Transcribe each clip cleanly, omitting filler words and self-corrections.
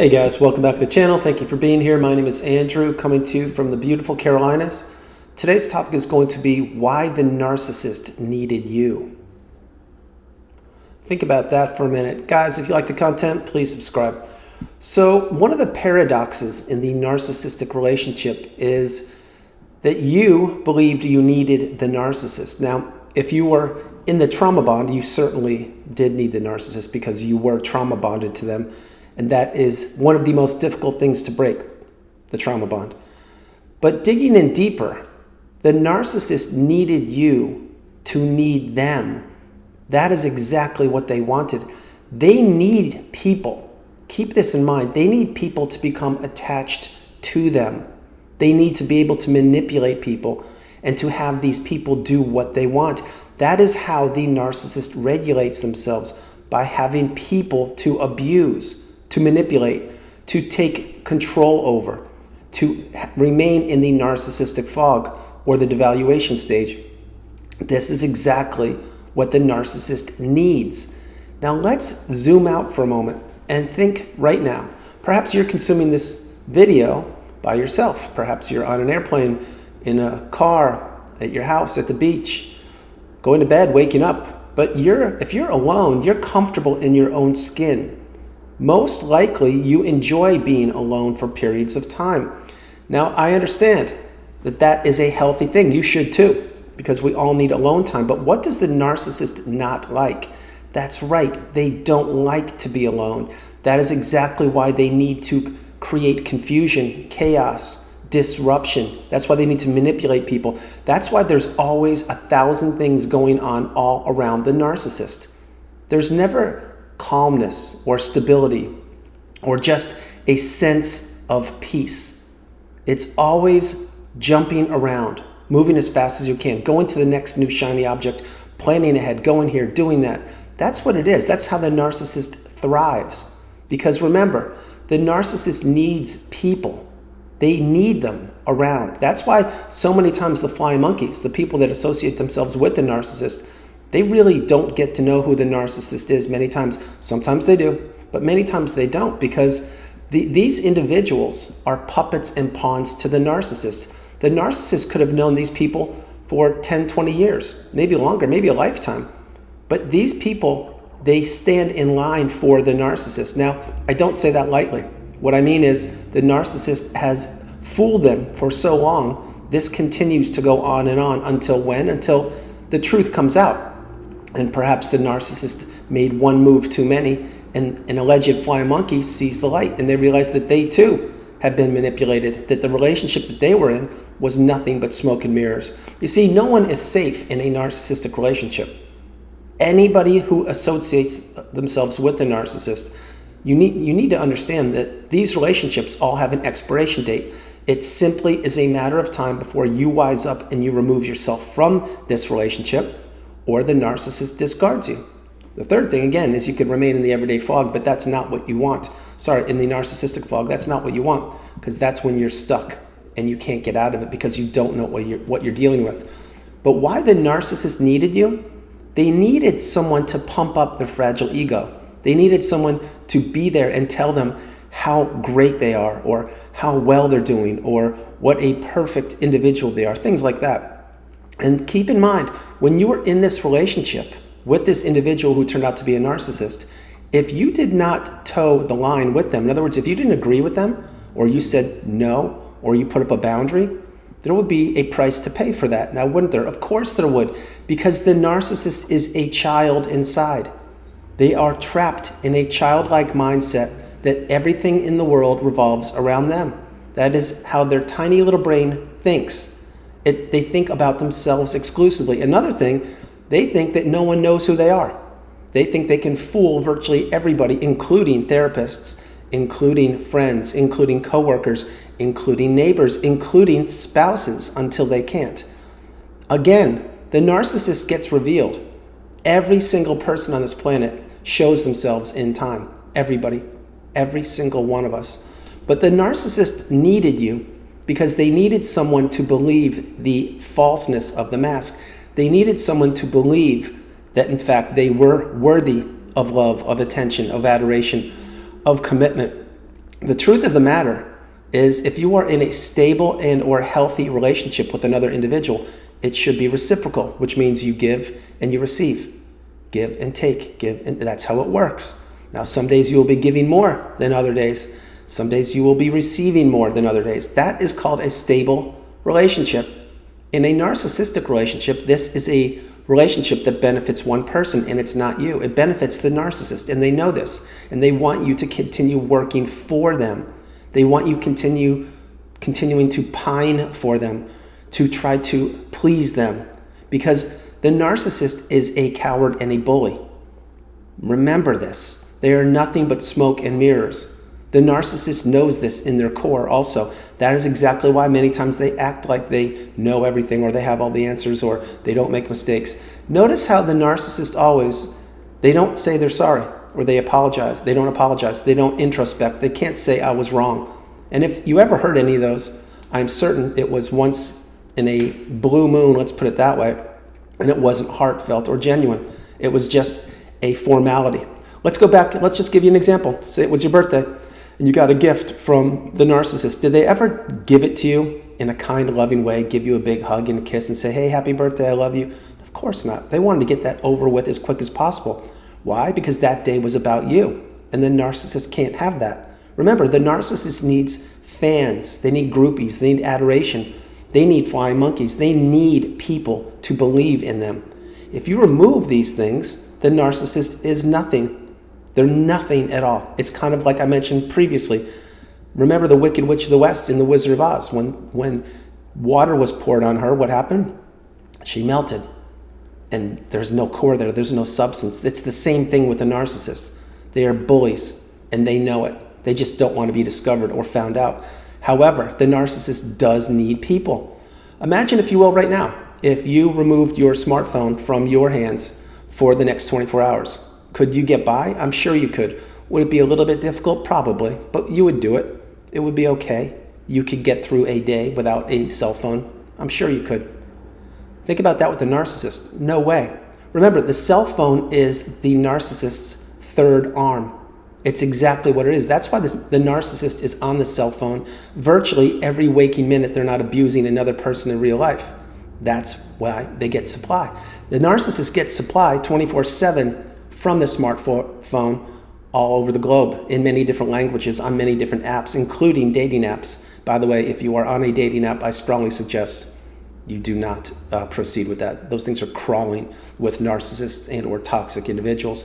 Hey guys, welcome back to the channel. Thank you for being here. My name is Andrew, coming to you from the beautiful Carolinas. Today's topic is going to be why the narcissist needed you. Think about that for a minute. Guys, if you like the content, please subscribe. So one of the paradoxes in the narcissistic relationship is that you believed you needed the narcissist. Now, if you were in the trauma bond, you certainly did need the narcissist because you were trauma bonded to them. And that is one of the most difficult things to break, the trauma bond. But digging in deeper, the narcissist needed you to need them. That is exactly what they wanted. They need people. Keep this in mind. They need people to become attached to them. They need to be able to manipulate people and to have these people do what they want. That is how the narcissist regulates themselves, by having people to abuse, to manipulate, to take control over, to remain in the narcissistic fog or the devaluation stage. This is exactly what the narcissist needs. Now let's zoom out for a moment and think right now. Perhaps you're consuming this video by yourself. Perhaps you're on an airplane, in a car, at your house, at the beach, going to bed, waking up. But if you're alone, you're comfortable in your own skin. Most likely you enjoy being alone for periods of time. Now, I understand that that is a healthy thing. You should too, because we all need alone time. But what does the narcissist not like? That's right, they don't like to be alone. That is exactly why they need to create confusion, chaos, disruption. That's why they need to manipulate people. That's why there's always 1,000 things going on all around the narcissist. There's never calmness or stability or just a sense of peace. It's always jumping around, moving as fast as you can, going to the next new shiny object, planning ahead, going here, doing that. That's what it is. That's how the narcissist thrives. Because remember, the narcissist needs people. They need them around. That's why so many times the flying monkeys, the people that associate themselves with the narcissist, they really don't get to know who the narcissist is many times. Sometimes they do, but many times they don't, because these individuals are puppets and pawns to the narcissist. The narcissist could have known these people for 10, 20 years, maybe longer, maybe a lifetime. But these people, they stand in line for the narcissist. Now, I don't say that lightly. What I mean is the narcissist has fooled them for so long. This continues to go on and on until when? Until the truth comes out. And perhaps the narcissist made one move too many, and an alleged flying monkey sees the light, and they realize that they too have been manipulated, that the relationship that they were in was nothing but smoke and mirrors. You see, no one is safe in a narcissistic relationship. Anybody who associates themselves with a narcissist, you need to understand that these relationships all have an expiration date. It simply is a matter of time before you wise up and you remove yourself from this relationship, or the narcissist discards you. The third thing, again, is you could remain in the everyday fog, but that's not what you want. Sorry, in the narcissistic fog, that's not what you want, because that's when you're stuck and you can't get out of it because you don't know what you're dealing with. But why the narcissist needed you? They needed someone to pump up their fragile ego. They needed someone to be there and tell them how great they are, or how well they're doing, or what a perfect individual they are, things like that. And keep in mind, when you were in this relationship with this individual who turned out to be a narcissist, if you did not toe the line with them, in other words, if you didn't agree with them, or you said no, or you put up a boundary, there would be a price to pay for that. Now, wouldn't there? Of course there would, because the narcissist is a child inside. They are trapped in a childlike mindset that everything in the world revolves around them. That is how their tiny little brain thinks. They think about themselves exclusively. Another thing, they think that no one knows who they are. They think they can fool virtually everybody, including therapists, including friends, including coworkers, including neighbors, including spouses, until they can't. Again, the narcissist gets revealed. Every single person on this planet shows themselves in time. Everybody, every single one of us. But the narcissist needed you because they needed someone to believe the falseness of the mask. They needed someone to believe that, in fact, they were worthy of love, of attention, of adoration, of commitment. The truth of the matter is, if you are in a stable and or healthy relationship with another individual, it should be reciprocal, which means you give and you receive. Give and take, give, and that's how it works. Now, some days you will be giving more than other days. Some days you will be receiving more than other days. That is called a stable relationship. In a narcissistic relationship, this is a relationship that benefits one person, and it's not you. It benefits the narcissist, and they know this, and they want you to continue working for them. They want you continuing to pine for them, to try to please them, because the narcissist is a coward and a bully. Remember this. They are nothing but smoke and mirrors. The narcissist knows this in their core also. That is exactly why many times they act like they know everything, or they have all the answers, or they don't make mistakes. Notice how the narcissist always, they don't say they're sorry, or they apologize. They don't apologize. They don't introspect. They can't say I was wrong. And if you ever heard any of those, I'm certain it was once in a blue moon, let's put it that way, and it wasn't heartfelt or genuine. It was just a formality. Let's go back. Let's just give you an example. Say it was your birthday and you got a gift from the narcissist. Did they ever give it to you in a kind, loving way, give you a big hug and a kiss and say, hey, happy birthday, I love you? Of course not. They wanted to get that over with as quick as possible. Why? Because that day was about you. And the narcissist can't have that. Remember, the narcissist needs fans. They need groupies. They need adoration. They need flying monkeys. They need people to believe in them. If you remove these things, the narcissist is nothing. They're nothing at all. It's kind of like I mentioned previously. Remember the Wicked Witch of the West in The Wizard of Oz? When water was poured on her, what happened? She melted. And there's no core there. There's no substance. It's the same thing with the narcissist. They are bullies, and they know it. They just don't want to be discovered or found out. However, the narcissist does need people. Imagine, if you will, right now, if you removed your smartphone from your hands for the next 24 hours. Could you get by? I'm sure you could. Would it be a little bit difficult? Probably, but you would do it. It would be okay. You could get through a day without a cell phone. I'm sure you could. Think about that with the narcissist. No way. Remember, the cell phone is the narcissist's third arm. It's exactly what it is. That's why the narcissist is on the cell phone virtually every waking minute. They're not abusing another person in real life. That's why they get supply. The narcissist gets supply 24/7 from the smartphone all over the globe in many different languages on many different apps, including dating apps. By the way, if you are on a dating app, I strongly suggest you do not proceed with that. Those things are crawling with narcissists and or toxic individuals.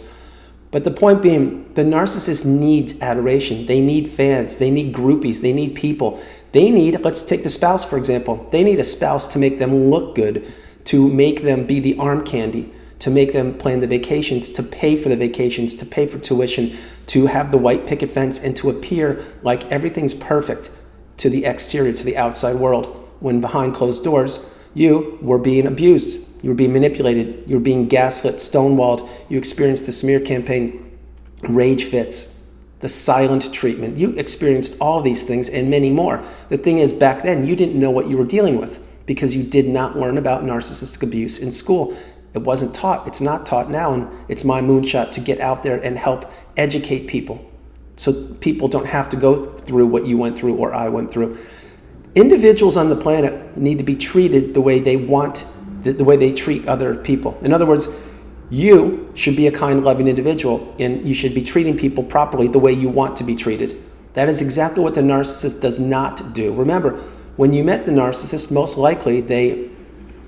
But the point being, the narcissist needs adoration. They need fans. They need groupies. They need people. They need, let's take the spouse, for example. They need a spouse to make them look good, to make them be the arm candy, to make them plan the vacations, to pay for the vacations, to pay for tuition, to have the white picket fence, and to appear like everything's perfect to the exterior, to the outside world, when behind closed doors, you were being abused. You were being manipulated. You were being gaslit, stonewalled. You experienced the smear campaign, rage fits, the silent treatment. You experienced all these things and many more. The thing is, back then, you didn't know what you were dealing with because you did not learn about narcissistic abuse in school. It wasn't taught. It's not taught now, and it's my moonshot to get out there and help educate people so people don't have to go through what you went through or I went through. Individuals on the planet need to be treated the way they want, the way they treat other people. In other words, you should be a kind, loving individual, and you should be treating people properly the way you want to be treated. That is exactly what the narcissist does not do. Remember, when you met the narcissist, most likely they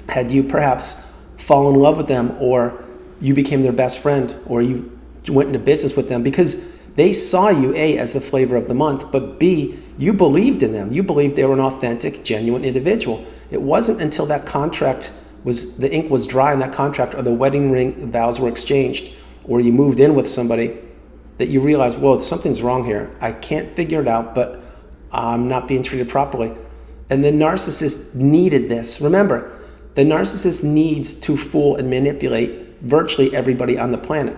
had you perhaps fall in love with them, or you became their best friend, or you went into business with them because they saw you, A, as the flavor of the month, but B, you believed in them. You believed they were an authentic, genuine individual. It wasn't until that contract the ink was dry in that contract, or the wedding ring vows were exchanged, or you moved in with somebody, that you realized, whoa, something's wrong here. I can't figure it out, but I'm not being treated properly. And the narcissist needed this. Remember, the narcissist needs to fool and manipulate virtually everybody on the planet.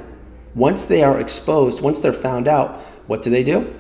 Once they are exposed, once they're found out, what do?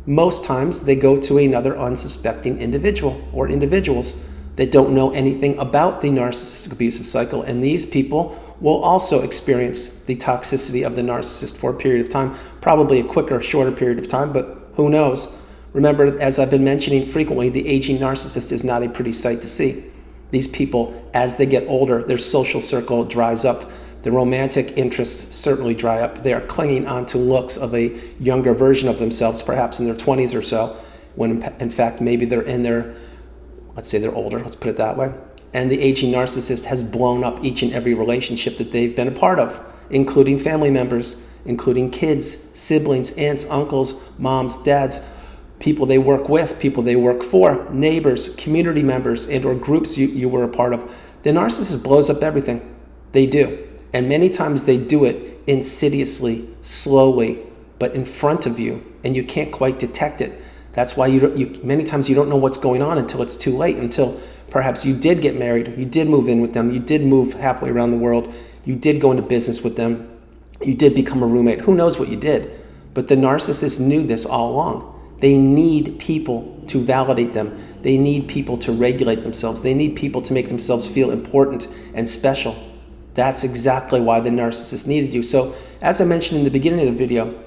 Most times they go to another unsuspecting individual or individuals that don't know anything about the narcissistic abusive cycle, and these people will also experience the toxicity of the narcissist for a period of time, probably a quicker, shorter period of time, but who knows? Remember, as I've been mentioning frequently, the aging narcissist is not a pretty sight to see. These people, as they get older, their social circle dries up. Their romantic interests certainly dry up. They are clinging onto looks of a younger version of themselves, perhaps in their 20s or so, when in fact maybe they're in their, let's say they're older, let's put it that way. And the aging narcissist has blown up each and every relationship that they've been a part of, including family members, including kids, siblings, aunts, uncles, moms, dads, people they work with, people they work for, neighbors, community members, and or groups you were a part of. The narcissist blows up everything. They do. And many times they do it insidiously, slowly, but in front of you, and you can't quite detect it. That's why many times you don't know what's going on until it's too late, until perhaps you did get married, you did move in with them, you did move halfway around the world, you did go into business with them, you did become a roommate. Who knows what you did? But the narcissist knew this all along. They need people to validate them. They need people to regulate themselves. They need people to make themselves feel important and special. That's exactly why the narcissist needed you. So as I mentioned in the beginning of the video,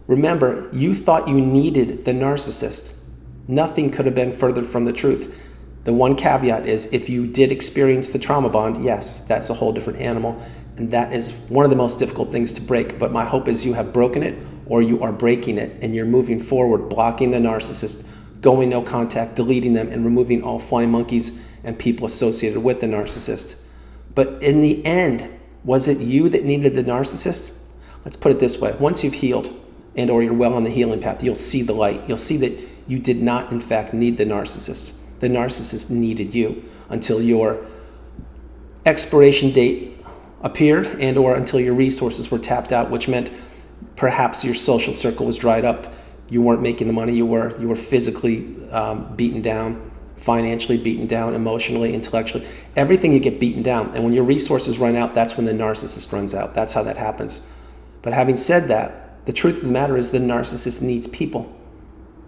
remember, you thought you needed the narcissist. Nothing could have been further from the truth. The one caveat is if you did experience the trauma bond, yes, that's a whole different animal. And that is one of the most difficult things to break. But my hope is you have broken it, or you are breaking it, and you're moving forward, blocking the narcissist, going no contact, deleting them, and removing all flying monkeys and people associated with the narcissist. But in the end, was it you that needed the narcissist? Let's put it this way. Once you've healed and or you're well on the healing path, you'll see the light. You'll see that you did not, in fact, need the narcissist. The narcissist needed you until your expiration date appeared and or until your resources were tapped out, which meant perhaps your social circle was dried up. You weren't making the money. You were physically beaten down, financially beaten down, emotionally, intellectually. Everything you get beaten down. And when your resources run out, that's when the narcissist runs out. That's how that happens. But having said that, the truth of the matter is the narcissist needs people.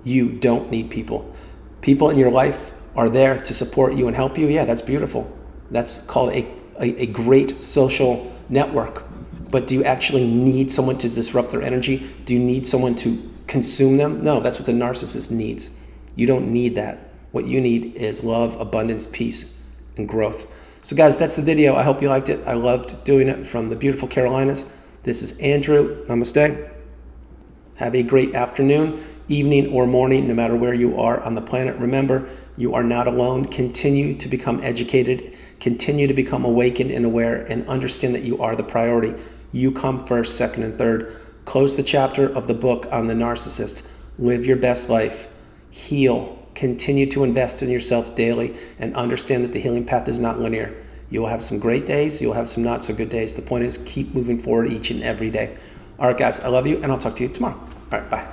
You don't need people. People in your life are there to support you and help you. Yeah, that's beautiful. That's called a great social network. But do you actually need someone to disrupt their energy? Do you need someone to consume them? No, that's what the narcissist needs. You don't need that. What you need is love, abundance, peace, and growth. So guys, that's the video. I hope you liked it. I loved doing it from the beautiful Carolinas. This is Andrew. Namaste. Have a great afternoon, evening, or morning, no matter where you are on the planet. Remember, you are not alone. Continue to become educated. Continue to become awakened and aware, and understand that you are the priority. You come first, second, and third. Close the chapter of the book on the narcissist. Live your best life. Heal. Continue to invest in yourself daily, and understand that the healing path is not linear. You'll have some great days. You'll have some not so good days. The point is, keep moving forward each and every day. All right, guys, I love you, and I'll talk to you tomorrow. All right, bye.